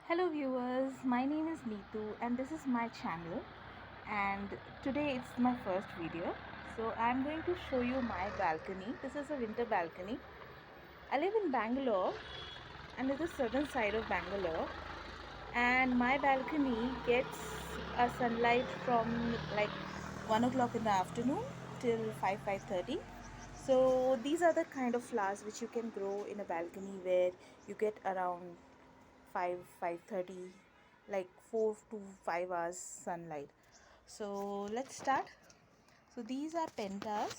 Hello viewers, my name is Neetu and this is my channel, and today it's my first video. So I'm going to show you my balcony. This is a winter balcony. I live in Bangalore and it's the southern side of Bangalore, and my balcony gets a sunlight from like 1 o'clock in the afternoon till 5:30. So these are the kind of flowers which you can grow in a balcony where you get around 5:30, like 4 to 5 hours sunlight. So let's start. So these are pentas.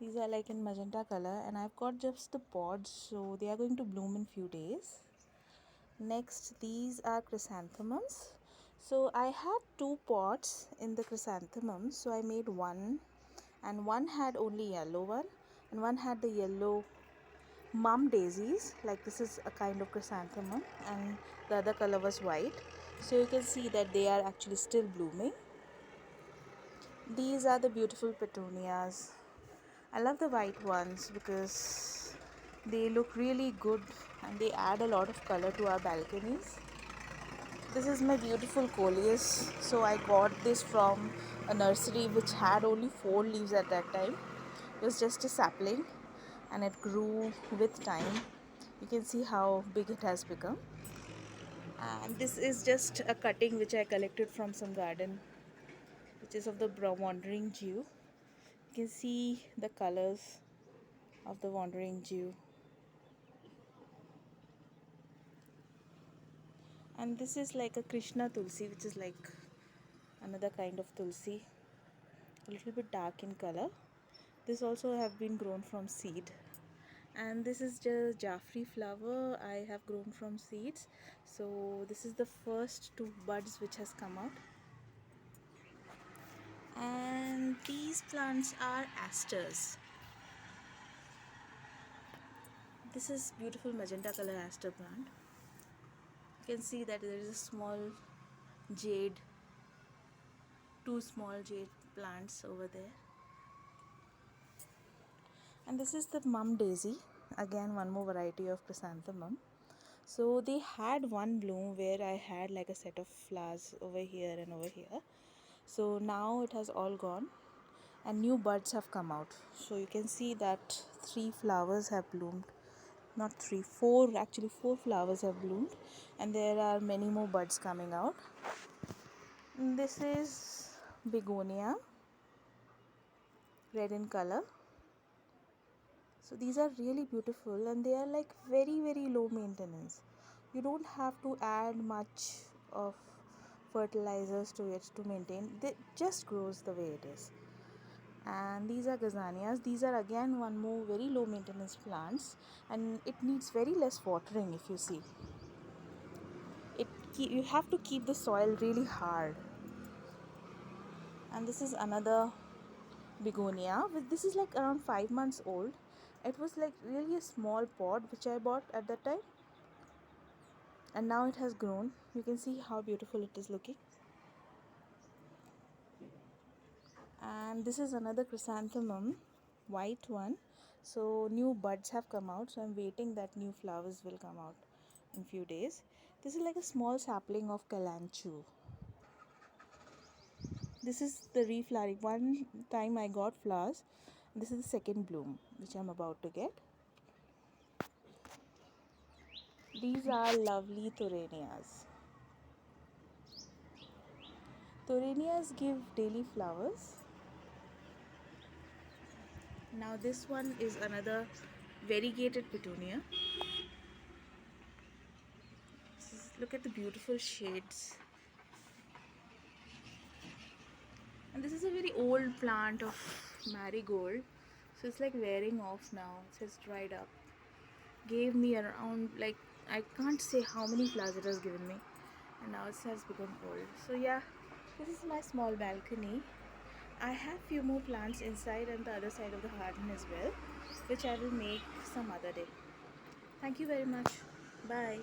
These are like in magenta color, and I've got just the pods, so they are going to bloom in few days. Next, these are chrysanthemums. So I had two pots in the chrysanthemums, so I made one, and one had only yellow one, and one had the yellow mum daisies. Like this is a kind of chrysanthemum, and the other color was white. So you can see that they are actually still blooming. These are the beautiful petunias. I love the white ones because they look really good and they add a lot of color to our balconies. This is my beautiful coleus. So I got this from a nursery which had only 4 leaves at that time. It was just a sapling and it grew with time. You can see how big it has become. And this is just a cutting which I collected from some garden, which is of the wandering Jew. You can see the colors of the wandering Jew. And this is like a Krishna Tulsi, which is like another kind of Tulsi, a little bit dark in color. This also have been grown from seed. And this is just Jaffrey flower I have grown from seeds. So this is the first two buds which has come out. And these plants are asters. This is beautiful magenta color aster plant. You can see that there is a small jade, two small jade plants over there. And this is the mum daisy, again one more variety of chrysanthemum. So they had one bloom where I had like a set of flowers over here and over here. So now it has all gone and new buds have come out. So you can see that 3 flowers have bloomed. Not 3, 4, actually 4 flowers have bloomed, and there are many more buds coming out. This is begonia, red in color. So these are really beautiful and they are like very low maintenance. You don't have to add much of fertilizers to it to maintain. It just grows the way it is. And these are gazanias. These are again one more very low maintenance plants, and it needs very less watering. If you see it, you have to keep the soil really hard. And this is another begonia. This is like around 5 months old. It was like really a small pot which I bought at that time, and now it has grown. You can see how beautiful it is looking. And this is another chrysanthemum, white one. So new buds have come out, so I'm waiting that new flowers will come out in few days. This is like a small sapling of kalanchu. This is the reflowering. One time I got flowers. This is the second bloom which I'm about to get. These are lovely thoranias. Thoranias give daily flowers. Now this one is another variegated petunia. Look at the beautiful shades. And this is a very old plant of marigold. So it's like wearing off now. It has dried up. Gave me around, like, I can't say how many flowers it has given me. And now it has become old. So yeah, this is my small balcony. I have few more plants inside and the other side of the garden as well, which I will make some other day. Thank you very much. Bye.